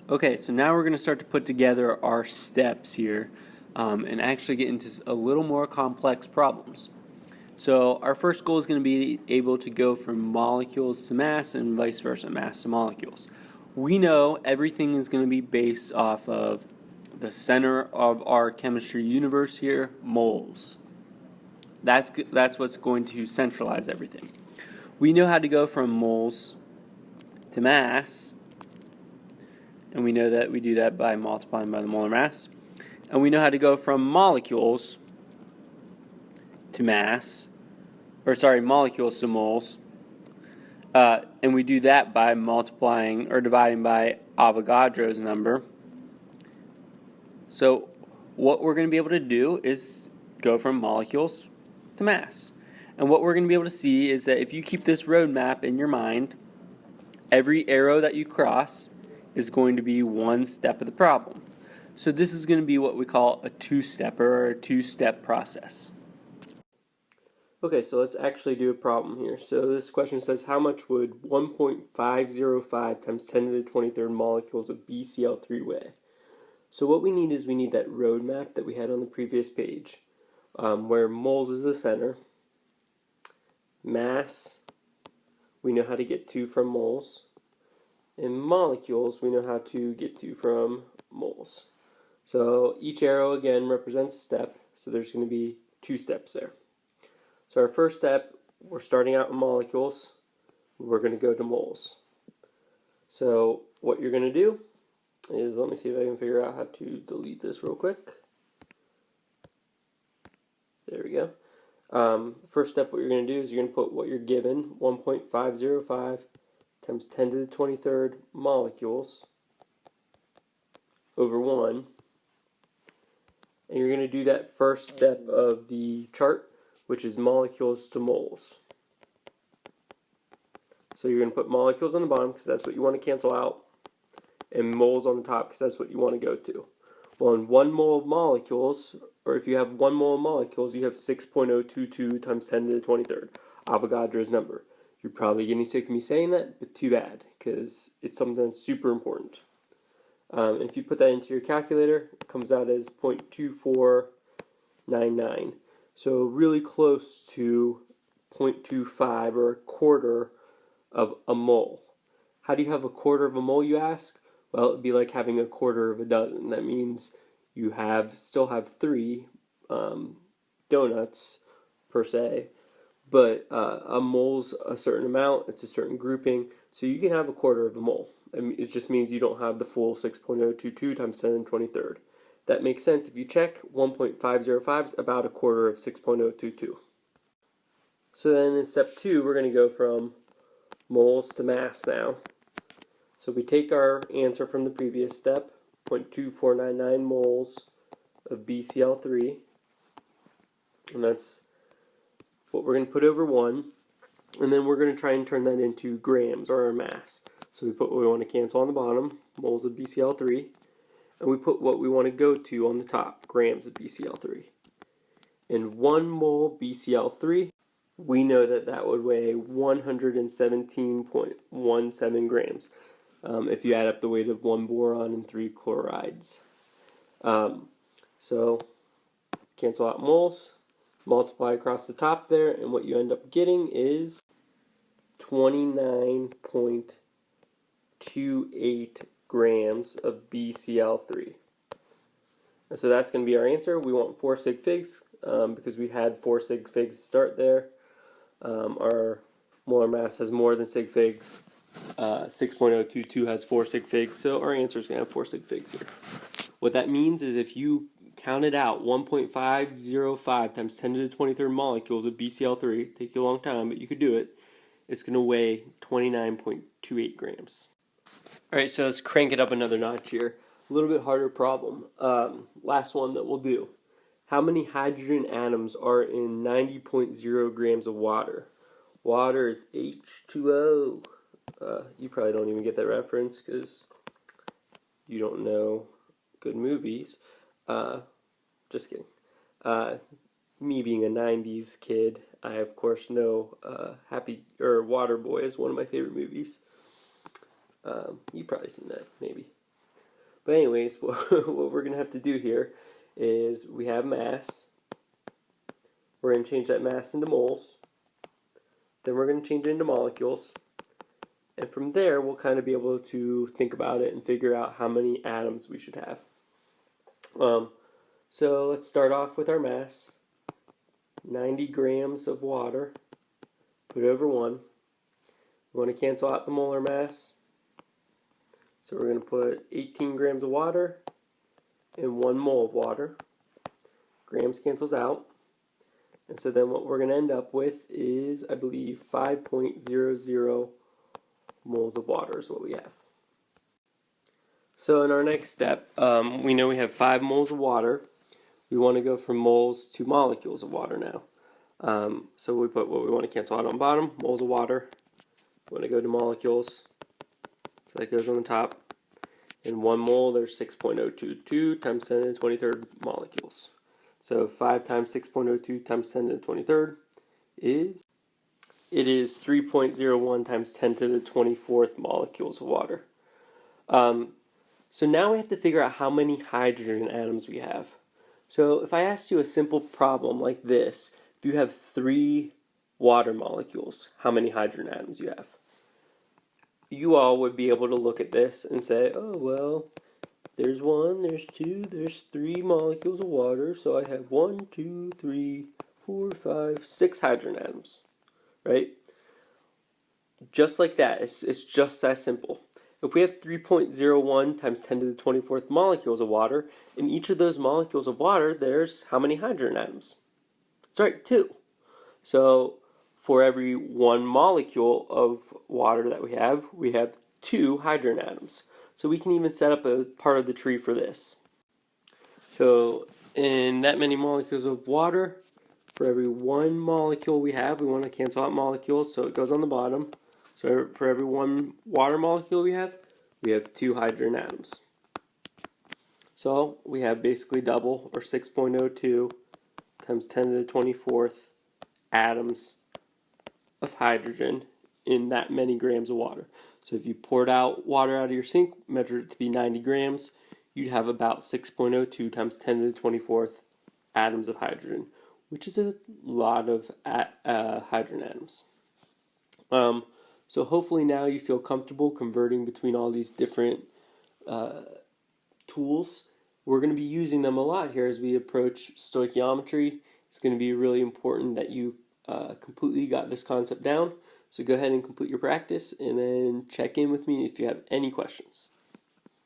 Okay, so now we're going to start to put together our steps here and actually get into a little more complex problems. So our first goal is going to be able to go from molecules to mass and vice versa, mass to molecules. We know everything is going to be based off of the center of our chemistry universe here, moles. That's what's going to centralize everything. We know how to go from moles to mass, and we know that we do that by multiplying by the molar mass. And we know how to go from molecules to mass, molecules to moles, and we do that by multiplying or dividing by Avogadro's number. So what we're going to be able to do is go from molecules to mass. And what we're going to be able to see is that if you keep this roadmap in your mind, every arrow that you cross is going to be one step of the problem. So this is going to be what we call a two-step or a two-step process. Okay, so let's actually do a problem here. So this question says, how much would 1.505 times 10 to the 23rd molecules of BCl3 weigh? So what we need is we need that roadmap that we had on the previous page, where moles is the center, mass we know how to get to from moles, and molecules we know how to get to from moles. So each arrow again represents a step, so there's going to be two steps there. So our first step, we're starting out with molecules, we're going to go to moles. So what you're going to do is, let me see if I can figure out how to delete this real quick. There we go. First step, what you're going to do is you're going to put what you're given, 1.505 times 10 to the 23rd molecules over 1. And you're going to do that first step of the chart, which is molecules to moles. So you're going to put molecules on the bottom because that's what you want to cancel out, and moles on the top because that's what you want to go to. Well, in 1 mole of molecules, or if you have 1 mole of molecules, you have 6.022 times 10 to the 23rd, Avogadro's number. You're probably getting sick of me saying that, but too bad, because it's something that's super important. If you put that into your calculator, it comes out as 0.2499. So really close to 0.25 or a quarter of a mole. How do you have a quarter of a mole, you ask? Well, it'd be like having a quarter of a dozen. That means you still have 3 donuts per se, but a mole's a certain amount, it's a certain grouping, so you can have a quarter of a mole. It just means you don't have the full 6.022 times 10 to the 23rd. That makes sense. If you check, 1.505 is about a quarter of 6.022. So then in step 2, we're going to go from moles to mass now. So we take our answer from the previous step, 0.2499 moles of BCl3, and that's what we're going to put over 1, and then we're going to try and turn that into grams, or our mass. So we put what we want to cancel on the bottom, moles of BCl3, and we put what we want to go to on the top, grams of BCl3. In 1 mole BCl3, we know that that would weigh 117.17 grams. If you add up the weight of 1 boron and 3 chlorides. So cancel out moles, multiply across the top there, and what you end up getting is 29.28 grams of BCl3. And so that's going to be our answer. We want 4 sig figs because we had 4 sig figs to start there. Our molar mass has more than sig figs. 6.022 has 4 sig figs, so our answer is going to have 4 sig figs here. What that means is if you counted out 1.505 times 10 to the 23rd molecules of BCl3, take you a long time, but you could do it, it's going to weigh 29.28 grams. Alright, so let's crank it up another notch here. A little bit harder problem. Last one that we'll do. How many hydrogen atoms are in 90.0 grams of water? Water is H2O. You probably don't even get that reference because you don't know good movies. Just kidding. Me being a 90s kid, I of course know Waterboy is one of my favorite movies. You've probably seen that, maybe. But anyways, what we're going to have to do here is we have mass. We're going to change that mass into moles. Then we're going to change it into molecules. And from there, we'll kind of be able to think about it and figure out how many atoms we should have. So let's start off with our mass. 90 grams of water. Put it over 1. We want to cancel out the molar mass. So we're going to put 18 grams of water and 1 mole of water. Grams cancels out. And so then what we're going to end up with is, I believe, 5.00 moles of water is what we have. So in our next step, we know we have 5 moles of water. We want to go from moles to molecules of water now. So we put what we want to cancel out on the bottom, moles of water. We want to go to molecules. So that goes on the top. In 1 mole, there's 6.022 times 10 to the 23rd molecules. So 5 times 6.02 times 10 to the 23rd is 3.01 times 10 to the 24th molecules of water. So now we have to figure out how many hydrogen atoms we have. So if I asked you a simple problem like this, if you have 3 water molecules, how many hydrogen atoms you have? You all would be able to look at this and say, oh, well, there's 1, there's 2, there's 3 molecules of water, so I have 1, 2, 3, 4, 5, 6 hydrogen atoms, right? Just like that, it's just that simple. If we have 3.01 times 10 to the 24th molecules of water, in each of those molecules of water, there's how many hydrogen atoms? That's right, 2. So for every 1 molecule of water that we have 2 hydrogen atoms. So we can even set up a part of the tree for this. So in that many molecules of water, for every 1 molecule we want to cancel out molecules, so it goes on the bottom. So for every 1 water molecule we have 2 hydrogen atoms. So we have basically double, or 6.02 times 10 to the 24th atoms of hydrogen in that many grams of water. So if you poured out water out of your sink, measured it to be 90 grams, you'd have about 6.02 times 10 to the 24th atoms of hydrogen, which is a lot of hydrogen atoms. So hopefully now you feel comfortable converting between all these different tools. We're going to be using them a lot here as we approach stoichiometry. It's going to be really important that you completely got this concept down. So go ahead and complete your practice and then check in with me if you have any questions.